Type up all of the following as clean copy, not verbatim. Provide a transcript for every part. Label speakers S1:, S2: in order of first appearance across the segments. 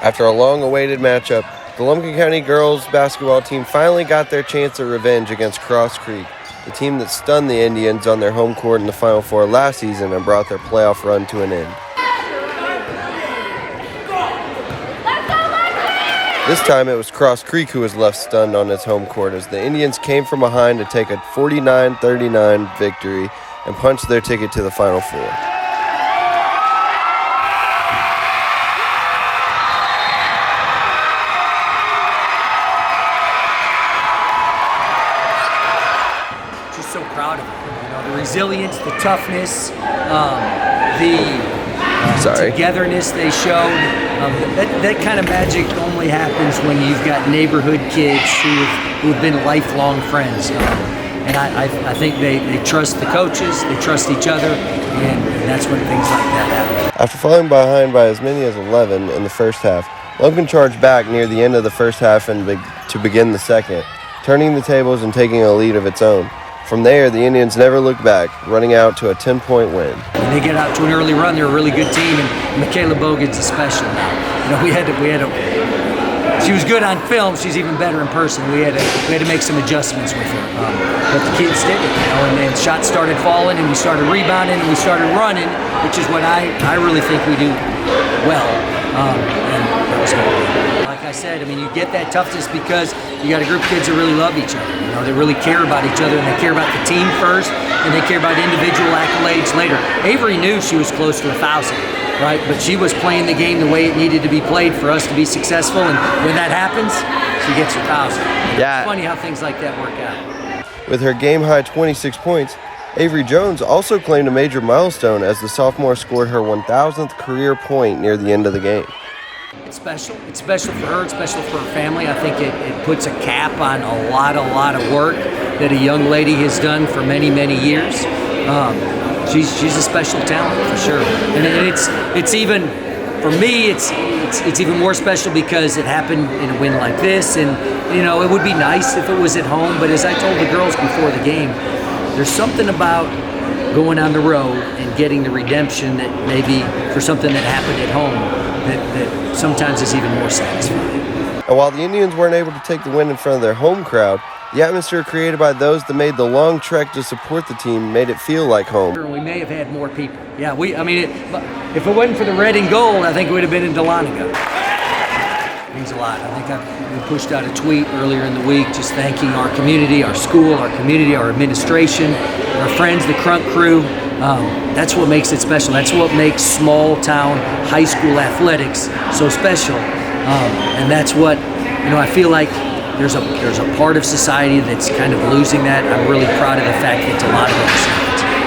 S1: After a long-awaited matchup, the Lumpkin County Girls Basketball team finally got their chance at revenge against Cross Creek, the team that stunned the Indians on their home court in the Final Four last season and brought their playoff run to an end. This time it was Cross Creek who was left stunned on its home court as the Indians came from behind to take a 49-39 victory and punched their ticket to the Final Four.
S2: Just so proud of them. You know, the resilience, the toughness, the togetherness they showed. That kind of magic only happens when you've got neighborhood kids who've been lifelong friends. And I think they trust the coaches, they trust each other, and that's when things like that happen.
S1: After falling behind by as many as 11 in the first half, Lumpkin charged back near the end of the first half and to begin the second, turning the tables and taking a lead of its own. From there, the Indians never looked back, running out to a 10-point win.
S2: When they get out to an early run, they're a really good team, and Michaela Bogan's a special now. You know, we had to. She was good on film. She's even better in person. We had to make some adjustments with her, but the kids did it. You know, and then shots started falling, and we started rebounding, and we started running, which is what I really think we do well. And that was good. Like I said, I mean, you get that toughness because you got a group of kids that really love each other. You know, they really care about each other, and they care about the team first, and they care about individual accolades later. Avery knew she was close to 1,000, right? But she was playing the game the way it needed to be played for us to be successful, and when that happens, she gets her 1,000.
S1: Yeah.
S2: It's funny how things like that work out.
S1: With her game-high 26 points, Avery Jones also claimed a major milestone as the sophomore scored her 1,000th career point near the end of the game.
S2: It's special. It's special for her. It's special for her family. I think it puts a cap on a lot of work that a young lady has done for many years. She's a special talent for sure, and it's even for me. It's even more special because it happened in a win like this, and you know it would be nice if it was at home. But as I told the girls before the game, there's something about going on the road and getting the redemption that maybe for something that happened at home that sometimes is even more satisfying.
S1: And while the Indians weren't able to take the win in front of their home crowd, the atmosphere created by those that made the long trek to support the team made it feel like home.
S2: We may have had more people. Yeah, if it wasn't for the red and gold, I think it would have been in Dahlonega. It means a lot. I think we pushed out a tweet earlier in the week just thanking our community, our school, our community, our administration, our friends, the Crunk crew. That's what makes it special. That's what makes small town high school athletics so special. And that's what, you know, I feel like there's a part of society that's kind of losing that. I'm really proud of the fact that a lot of us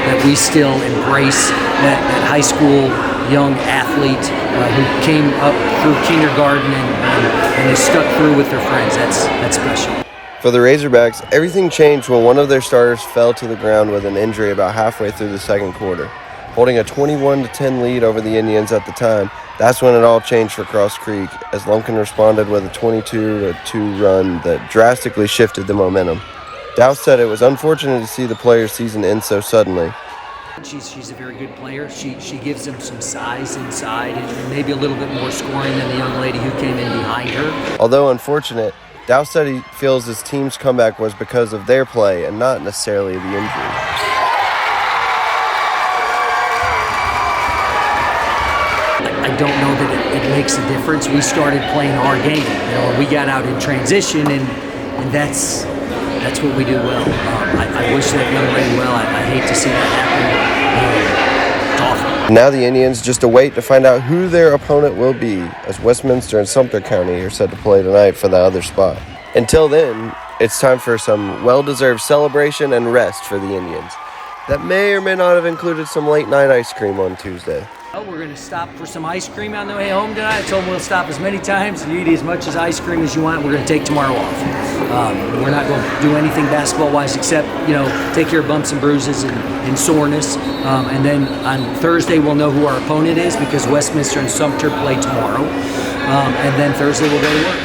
S2: that we still embrace that high school young athlete who came up through kindergarten and has stuck through with their friends. That's special.
S1: For the Razorbacks, everything changed when one of their starters fell to the ground with an injury about halfway through the second quarter. Holding a 21-10 lead over the Indians at the time, that's when it all changed for Cross Creek, as Lumpkin responded with a 22-2 run that drastically shifted the momentum. Dowse said it was unfortunate to see the player's season end so suddenly.
S2: She's a very good player. She gives them some size inside and maybe a little bit more scoring than the young lady who came in behind her.
S1: Although unfortunate, Dowse said he feels his team's comeback was because of their play and not necessarily the injury.
S2: I don't know that it makes a difference. We started playing our game, you know, and we got out in transition, and that's what we do well. I wish that young lady well. I hate to see that happen. It's awful.
S1: Now the Indians just await to find out who their opponent will be, as Westminster and Sumter County are set to play tonight for the other spot. Until then, it's time for some well-deserved celebration and rest for the Indians. That may or may not have included some late-night ice cream on Tuesday.
S2: We're going to stop for some ice cream on the way home tonight. I told them we'll stop as many times and eat as much as ice cream as you want. We're going to take tomorrow off. We're not going to do anything basketball-wise except, you know, take care of bumps and bruises and soreness. And then on Thursday we'll know who our opponent is because Westminster and Sumter play tomorrow. And then Thursday we'll go to work.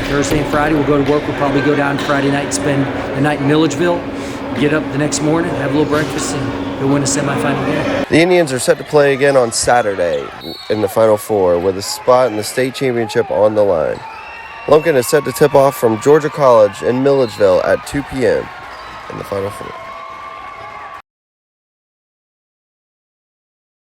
S2: Thursday and Friday we'll go to work. We'll probably go down Friday night and spend the night in Milledgeville. get up the next morning, have a little breakfast, and go win a semifinal game.
S1: The Indians are set to play again on Saturday in the Final Four with a spot in the state championship on the line. Lumpkin is set to tip off from Georgia College in Milledgeville at 2 p.m. in the Final Four.